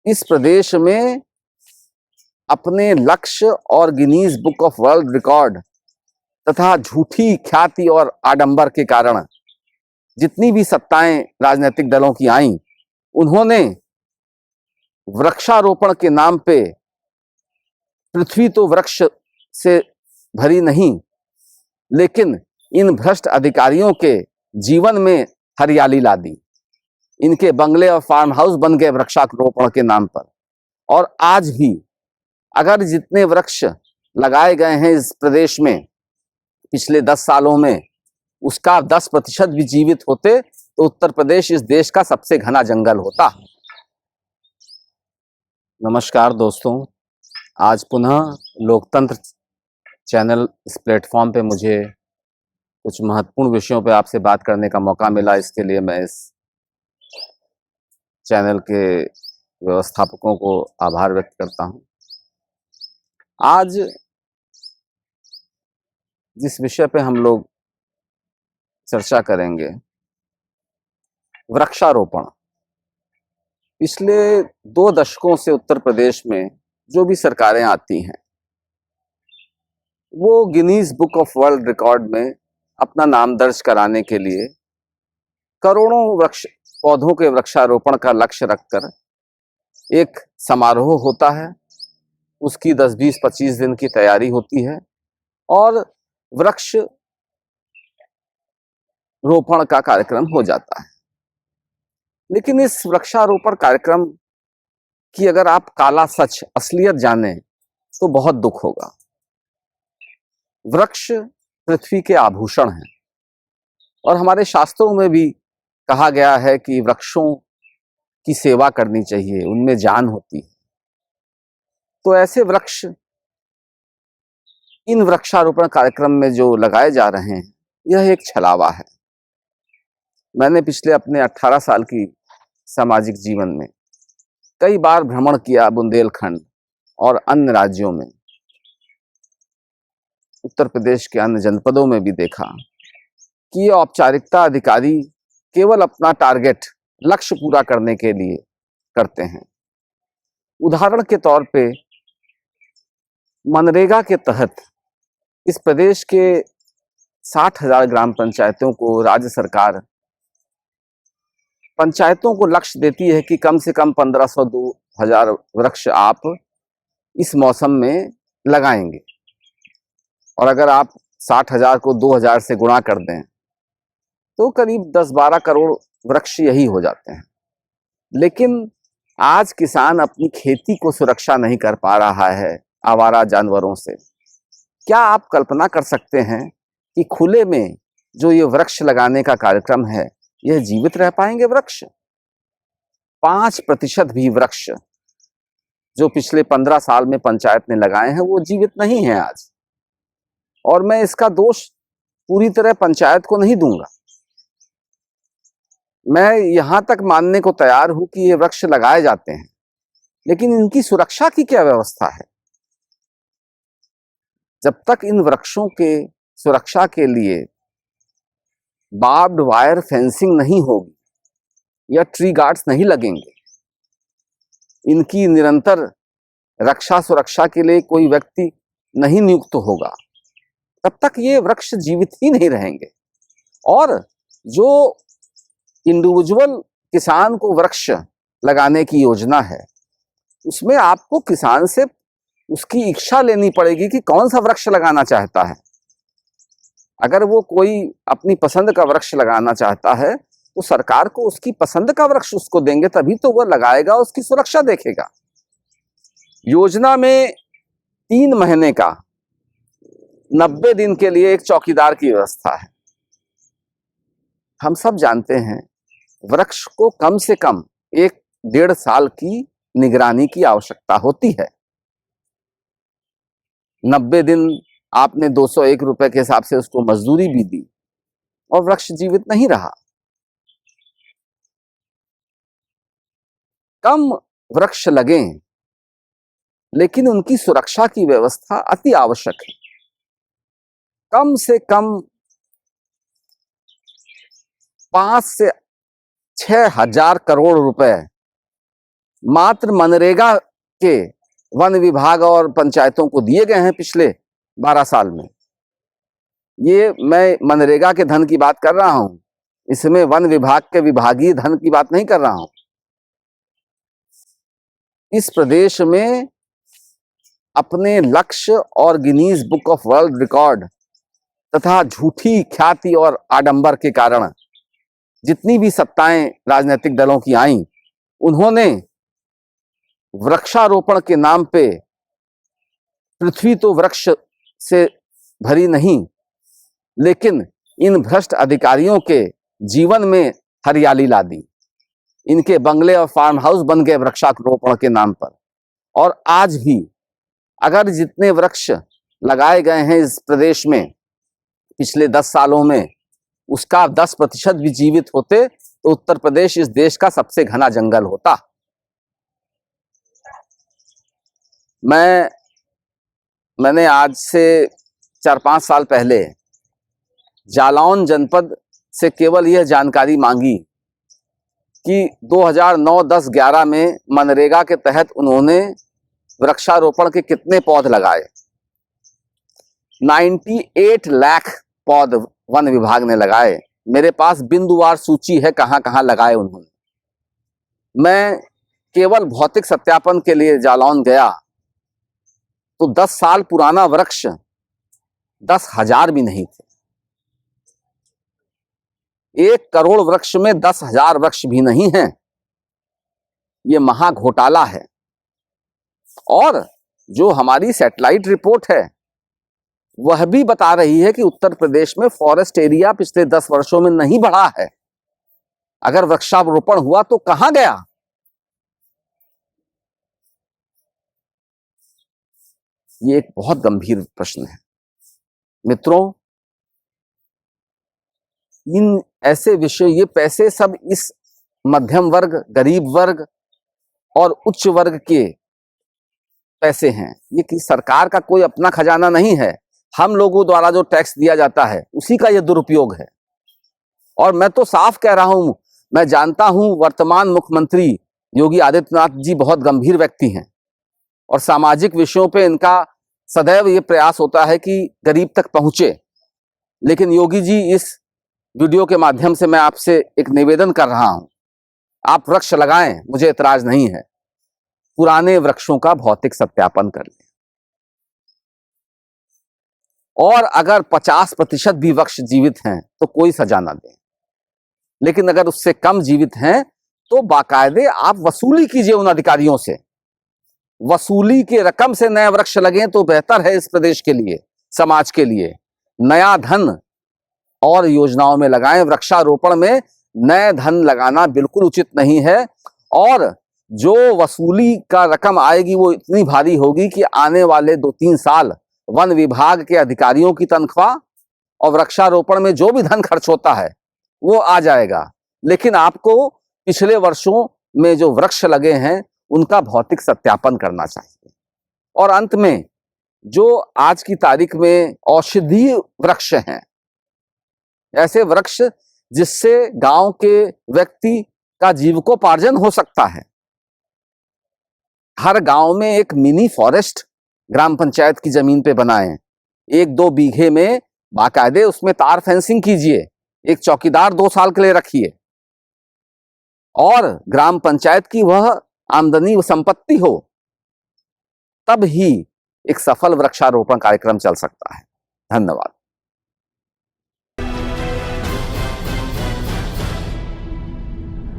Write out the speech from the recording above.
इस प्रदेश में अपने लक्ष्य और Guinness book of world record तथा झूठी ख्याति और आडंबर के कारण जितनी भी सत्ताएं राजनीतिक दलों की आईं, उन्होंने वृक्षारोपण के नाम पे पृथ्वी तो वृक्ष से भरी नहीं, लेकिन इन भ्रष्ट अधिकारियों के जीवन में हरियाली ला दी। इनके बंगले और फार्म हाउस बन गए वृक्षारोपण के नाम पर। और आज भी अगर जितने वृक्ष लगाए गए हैं इस प्रदेश में पिछले 10 सालों में, उसका 10% भी जीवित होते तो उत्तर प्रदेश इस देश का सबसे घना जंगल होता। नमस्कार दोस्तों, आज पुनः लोकतंत्र चैनल इस प्लेटफॉर्म पे मुझे कुछ महत्वपूर्ण विषयों पे आपसे बात करने का मौका मिला। इसके लिए मैं इस चैनल के व्यवस्थापकों को आभार व्यक्त करता हूं। आज जिस विषय पे हम लोग चर्चा करेंगे, वृक्षारोपण। पिछले 2 दशकों से उत्तर प्रदेश में जो भी सरकारें आती हैं, वो Guinness book of world record में अपना नाम दर्ज कराने के लिए करोड़ों पौधों के वृक्षारोपण का लक्ष्य रखकर एक समारोह होता है। उसकी 10, 20, 25 दिन की तैयारी होती है और वृक्ष रोपण का कार्यक्रम हो जाता है। लेकिन इस वृक्षारोपण कार्यक्रम की अगर आप काला सच, असलियत जाने तो बहुत दुख होगा। वृक्ष पृथ्वी के आभूषण हैं और हमारे शास्त्रों में भी कहा गया है कि वृक्षों की सेवा करनी चाहिए, उनमें जान होती है। तो ऐसे वृक्ष इन वृक्षारोपण कार्यक्रम में जो लगाए जा रहे हैं, यह एक छलावा है। मैंने पिछले अपने 18 साल की सामाजिक जीवन में कई बार भ्रमण किया बुंदेलखंड और अन्य राज्यों में, उत्तर प्रदेश के अन्य जनपदों में भी देखा कि ये औपचारिकता अधिकारी केवल अपना टारगेट, लक्ष्य पूरा करने के लिए करते हैं। उदाहरण के तौर पे मनरेगा के तहत इस प्रदेश के 60,000 ग्राम पंचायतों को राज्य सरकार पंचायतों को लक्ष्य देती है कि कम से कम 1500-2000 वृक्ष आप इस मौसम में लगाएंगे। और अगर आप 60,000 को 2000 से गुणा कर दें तो करीब 10-12 करोड़ वृक्ष यही हो जाते हैं। लेकिन आज किसान अपनी खेती को सुरक्षा नहीं कर पा रहा है आवारा जानवरों से। क्या आप कल्पना कर सकते हैं कि खुले में जो ये वृक्ष लगाने का कार्यक्रम है, यह जीवित रह पाएंगे वृक्ष? 5% भी वृक्ष जो पिछले 15 साल में पंचायत ने लगाए हैं, वो जीवित नहीं है आज। और मैं इसका दोष पूरी तरह पंचायत को नहीं दूंगा। मैं यहां तक मानने को तैयार हूं कि ये वृक्ष लगाए जाते हैं, लेकिन इनकी सुरक्षा की क्या व्यवस्था है? जब तक इन वृक्षों के सुरक्षा के लिए बार्ब्ड वायर फेंसिंग नहीं होगी या ट्री गार्ड्स नहीं लगेंगे, इनकी निरंतर रक्षा सुरक्षा के लिए कोई व्यक्ति नहीं नियुक्त होगा, तब तक ये वृक्ष जीवित ही नहीं रहेंगे। और जो इंडिविजुअल किसान को वृक्ष लगाने की योजना है, उसमें आपको किसान से उसकी इच्छा लेनी पड़ेगी कि कौन सा वृक्ष लगाना चाहता है। अगर वो कोई अपनी पसंद का वृक्ष लगाना चाहता है तो सरकार को उसकी पसंद का वृक्ष उसको देंगे, तभी तो वह लगाएगा, उसकी सुरक्षा देखेगा। योजना में 3 महीने का 90 दिन के लिए एक चौकीदार की व्यवस्था है। हम सब जानते हैं वृक्ष को कम से कम 1-1.5 साल की निगरानी की आवश्यकता होती है। 90 दिन आपने 201 रुपए के हिसाब से उसको मजदूरी भी दी और वृक्ष जीवित नहीं रहा। कम वृक्ष लगें, लेकिन उनकी सुरक्षा की व्यवस्था अति आवश्यक है। कम से कम 5 से 6 हजार करोड़ रुपए मात्र मनरेगा के वन विभाग और पंचायतों को दिए गए हैं पिछले 12 साल में। ये मैं मनरेगा के धन की बात कर रहा हूं, इसमें वन विभाग के विभागीय धन की बात नहीं कर रहा हूं। इस प्रदेश में अपने लक्ष्य और Guinness book of world record तथा झूठी ख्याति और आडंबर के कारण जितनी भी सत्ताएं राजनीतिक दलों की आईं, उन्होंने वृक्षारोपण के नाम पे पृथ्वी तो वृक्ष से भरी नहीं, लेकिन इन भ्रष्ट अधिकारियों के जीवन में हरियाली ला दी। इनके बंगले और फार्म हाउस बन गए वृक्षारोपण के नाम पर। और आज भी अगर जितने वृक्ष लगाए गए हैं इस प्रदेश में पिछले 10 सालों में, उसका 10% भी जीवित होते तो उत्तर प्रदेश इस देश का सबसे घना जंगल होता। मैंने आज से 4-5 साल पहले जालौन जनपद से केवल यह जानकारी मांगी कि 2009, 10, 11 में मनरेगा के तहत उन्होंने वृक्षारोपण के कितने पौध लगाए। 98 लाख पौध वन विभाग ने लगाए। मेरे पास बिंदुवार सूची है कहां कहां लगाए उन्होंने। मैं केवल भौतिक सत्यापन के लिए जालौन गया तो 10 साल पुराना वृक्ष 10,000 भी नहीं थे। 1 करोड़ वृक्ष में 10,000 वृक्ष भी नहीं हैं। ये महा घोटाला है। और जो हमारी सैटेलाइट रिपोर्ट है वह भी बता रही है कि उत्तर प्रदेश में फॉरेस्ट एरिया पिछले 10 वर्षों में नहीं बढ़ा है। अगर वृक्षारोपण हुआ तो कहां गया? ये एक बहुत गंभीर प्रश्न है मित्रों। इन ऐसे विषय, ये पैसे सब इस मध्यम वर्ग, गरीब वर्ग और उच्च वर्ग के पैसे हैं। ये कि सरकार का कोई अपना खजाना नहीं है। हम लोगों द्वारा जो टैक्स दिया जाता है उसी का ये दुरुपयोग है। और मैं तो साफ कह रहा हूं, मैं जानता हूं वर्तमान मुख्यमंत्री योगी आदित्यनाथ जी बहुत गंभीर व्यक्ति हैं और सामाजिक विषयों पे इनका सदैव ये प्रयास होता है कि गरीब तक पहुंचे। लेकिन योगी जी, इस वीडियो के माध्यम से मैं आपसे एक निवेदन कर रहा हूं, आप वृक्ष लगाएं, मुझे एतराज नहीं है। पुराने वृक्षों का भौतिक सत्यापन कर लें। और अगर 50% भी वृक्ष जीवित हैं तो कोई सजा ना दें। लेकिन अगर उससे कम जीवित हैं तो बाकायदे आप वसूली कीजिए उन अधिकारियों से। वसूली के रकम से नए वृक्ष लगे तो बेहतर है इस प्रदेश के लिए, समाज के लिए। नया धन और योजनाओं में लगाएं। वृक्षारोपण में नए धन लगाना बिल्कुल उचित नहीं है। और जो वसूली का रकम आएगी वो इतनी भारी होगी कि आने वाले 2-3 साल वन विभाग के अधिकारियों की तनख्वाह और वृक्षारोपण में जो भी धन खर्च होता है वो आ जाएगा। लेकिन आपको पिछले वर्षों में जो वृक्ष लगे हैं उनका भौतिक सत्यापन करना चाहिए। और अंत में, जो आज की तारीख में औषधीय वृक्ष हैं, ऐसे वृक्ष जिससे गांव के व्यक्ति का जीविकोपार्जन हो सकता है। हर गांव में एक मिनी फॉरेस्ट ग्राम पंचायत की जमीन पे बनाएं। 1-2 बीघे में बाकायदे उसमें तार फेंसिंग कीजिए। एक चौकीदार 2 साल के लिए रखिए और ग्राम पंचायत की वह आमदनी संपत्ति हो, तब ही एक सफल वृक्षारोपण कार्यक्रम चल सकता है। धन्यवाद।